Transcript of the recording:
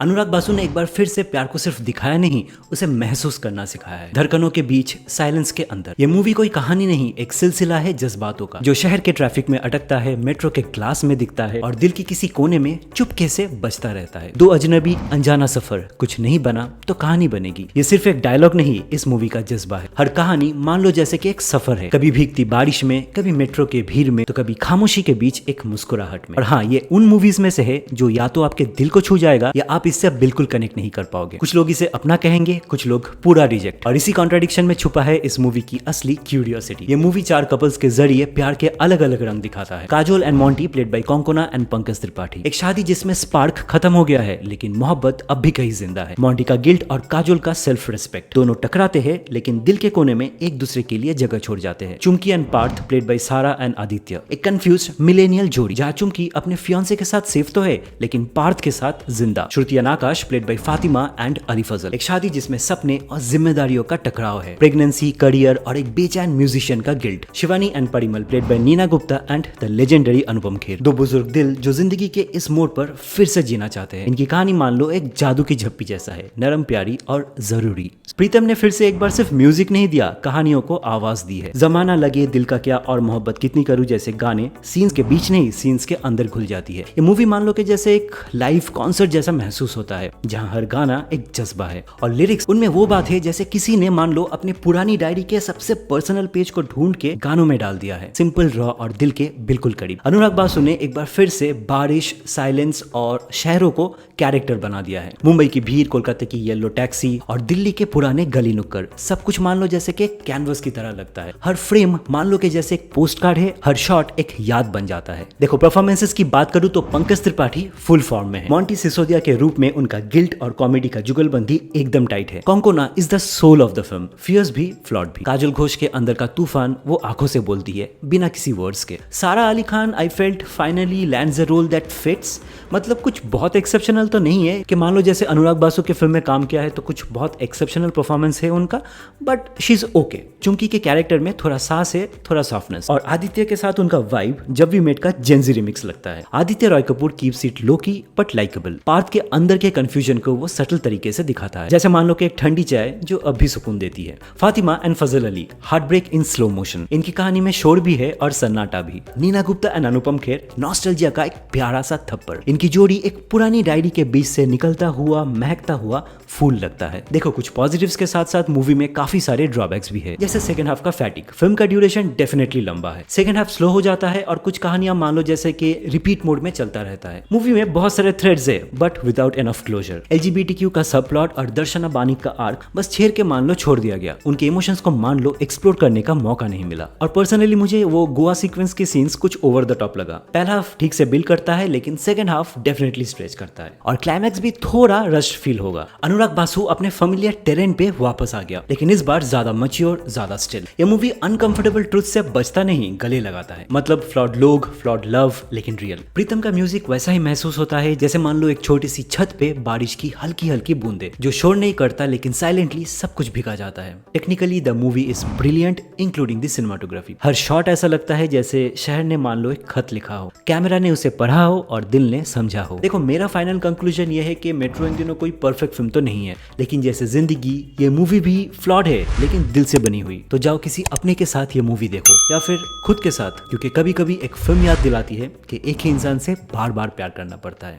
अनुराग बासु ने एक बार फिर से प्यार को सिर्फ दिखाया नहीं, उसे महसूस करना सिखाया है। धड़कनों के बीच, साइलेंस के अंदर। ये मूवी कोई कहानी नहीं, एक सिलसिला है जज्बातों का, जो शहर के ट्रैफिक में अटकता है, मेट्रो के ग्लास में दिखता है और दिल की किसी कोने में चुपके से बजता रहता है। दो अजनबी, अनजाना सफर, कुछ नहीं बना तो कहानी बनेगी। ये सिर्फ एक डायलॉग नहीं, इस मूवी का जज्बा है। हर कहानी मान लो जैसे कि एक सफर है, कभी भीगती बारिश में, कभी मेट्रो के भीड़ में, तो कभी खामोशी के बीच एक मुस्कुराहट में। और हाँ, ये उन मूवीज में से है जो या तो आपके दिल को छू जाएगा या आप इससे बिल्कुल कनेक्ट नहीं कर पाओगे। कुछ लोग इसे अपना कहेंगे, कुछ लोग पूरा रिजेक्ट। और इसी कॉन्ट्राडिक्शन में छुपा है इस मूवी की असली क्यूरियोसिटी। ये मूवी चार कपल्स के जरिए प्यार के अलग अलग रंग दिखाता है। Kajol and Monty played by Konkona and Pankaj Tripathi. एक शादी जिसमें स्पार्क खत्म हो गया है लेकिन मोहब्बत अब भी कहीं जिंदा है। मोंटी का गिल्ट और काजोल का सेल्फ रिस्पेक्ट, दोनों टकराते हैं लेकिन दिल के कोने में एक दूसरे के लिए जगह छोड़ जाते हैं। Chumki and Partha played by सारा एंड आदित्य, एक कंफ्यूज मिलेनियल जोड़ी जहां चुमकी अपने फियांसे के साथ सेफ तो है लेकिन पार्थ के साथ जिंदा। Shruti and Aakash played by Fatima and Ali Fazal, एक शादी जिसमें सपने और जिम्मेदारियों का टकराव है। प्रेगनेंसी, करियर और एक बेचैन म्यूजिशियन का guilt. Shivani and Parimal played by Neena Gupta and the legendary Anupam Kher, दो बुजुर्ग दिल जो जिंदगी के इस मोड़ पर फिर से जीना चाहते हैं। इनकी कहानी मान लो एक जादू की झप्पी जैसा है, नरम, प्यारी और जरूरी। प्रीतम ने फिर से एक बार सिर्फ म्यूजिक नहीं दिया, कहानियों को आवाज दी है। जमाना लगे, दिल का क्या और मोहब्बत कितनी करूं जैसे गाने सीन्स के बीच नहीं, सीन्स के अंदर घुल जाती है। ये मूवी मान लो कि जैसे एक लाइव कॉन्सर्ट जैसा महसूस होता है, जहां हर गाना एक जज्बा है और लिरिक्स उनमें वो बात है जैसे किसी ने मान लो अपनी पुरानी डायरी के सबसे पर्सनल पेज को ढूंढ के गानों में डाल दिया है। सिंपल, रॉ और दिल के बिल्कुल करीब। अनुराग बासु ने एक बार फिर से बारिश, साइलेंस और शहरों को कैरेक्टर बना दिया है। मुंबई की भीड़, कोलकाता की येलो टैक्सी और दिल्ली के पुराने गली नुक्कड़, सब कुछ मान लो जैसे कि कैनवस की तरह लगता है। हर फ्रेम मान लो कि जैसे एक पोस्ट कार्ड है, हर शॉट एक याद बन जाता है। देखो, परफॉर्मेंसेस की बात करूं तो पंकज त्रिपाठी फुल फॉर्म में है। मोंटी सिसोदिया के रूप में उनका गिल्ट और कॉमेडी का जुगलबंदी एकदम टाइट है। Konkona is the soul of the film, fierce भी, फ्लॉट भी। काजल घोष के अंदर का तूफान वो आंखों से बोलती है बिना किसी वर्ड्स के। Sara Ali Khan, I felt finally lands a role that fits. मतलब कुछ बहुत एक्सेप्शनल तो नहीं है कि मान लो जैसे अनुराग बासु के फिल्म में काम किया है तो कुछ बहुत एक्सेप्शनल परफॉर्मेंस है उनका, but she is okay. Chumki के कैरेक्टर में थोड़ा सास है, थोड़ा सॉफ्टनेस। और आदित्य के साथ उनका वाइब जब वी मेट का जेंजी रिमिक्स लगता है। Aditya Roy Kapur keeps it low key but likeable. Parth के अंदर के कंफ्यूजन को वो सटल तरीके से दिखाता है, जैसे मान लो कि एक ठंडी चाय जो अब भी सुकून देती है। Fatima and Fazal Ali, heart break in slow motion. इनकी कहानी में शोर भी है और सन्नाटा भी। नीना गुप्ता एंड अनुपम खेर, नॉस्टैल्जिया का एक प्यारा सा थप्पड़। इनकी जोड़ी एक पुरानी डायरी के बीच से निकलता हुआ, महकता हुआ फूल लगता है। देखो, कुछ पॉजिटिव्स के साथ साथ मूवी में काफी सारे ड्रॉबैक्स भी है, जैसे सेकंड हाफ का फैटिक। फिल्म का ड्यूरेशन डेफिनेटली लंबा है, सेकंड हाफ स्लो हो जाता है और कुछ कहानियां मान लो जैसे कि रिपीट मोड में चलता रहता है। मूवी में बहुत सारे थ्रेड्स है but without enough closure. LGBTQ का सब प्लॉट और दर्शना बानिक का आर्क बस छेड़ के मान लो छोड़ दिया गया। उनके इमोशंस को मान लो एक्सप्लोर करने का मौका नहीं मिला। और पर्सनली मुझे वो गोवा सीक्वेंस के सीन्स कुछ ओवर द टॉप लगा। पहला हाफ ठीक से बिल्ड करता है लेकिन सेकंड हाफ डेफिनेटली स्ट्रेच करता है और क्लाइमैक्स भी थोड़ा रश फील होगा। अनुराग बासु अपने फेमिलियर टेरेन पे वापस आ गया, लेकिन इस बार ज्यादा मैच्योर, ज्यादा स्टिल। ये मूवी अनकंफर्टेबल ट्रुथ से बचता नहीं, गले लगाता है। मतलब फ्लॉड लोग, फ्लॉड लव, लेकिन रियल। प्रीतम का म्यूजिक वैसा ही महसूस होता है जैसे मान लो एक छोटी सी छत पे बारिश की हल्की हल्की बूंदे, जो शोर नहीं करता लेकिन साइलेंटली सब कुछ भिगा जाता है। Technically the movie is brilliant including the cinematography. Her shot ऐसा लगता है जैसे शहर ने मान लो एक खत लिखा हो, कैमरा ने उसे पढ़ा हो और दिल ने समझा हो। देखो, मेरा फाइनल कंक्लूजन ये है कि मेट्रो इन दिनों कोई परफेक्ट फिल्म तो नहीं है, लेकिन जैसे जिंदगी, ये मूवी भी फ्लॉड है लेकिन दिल से बनी हुई। तो जाओ किसी अपने के साथ ये मूवी देखो या फिर खुद के साथ, क्योंकि कभी कभी एक फिल्म याद दिलाती है कि एक ही इंसान से बार बार प्यार करना पड़ता है।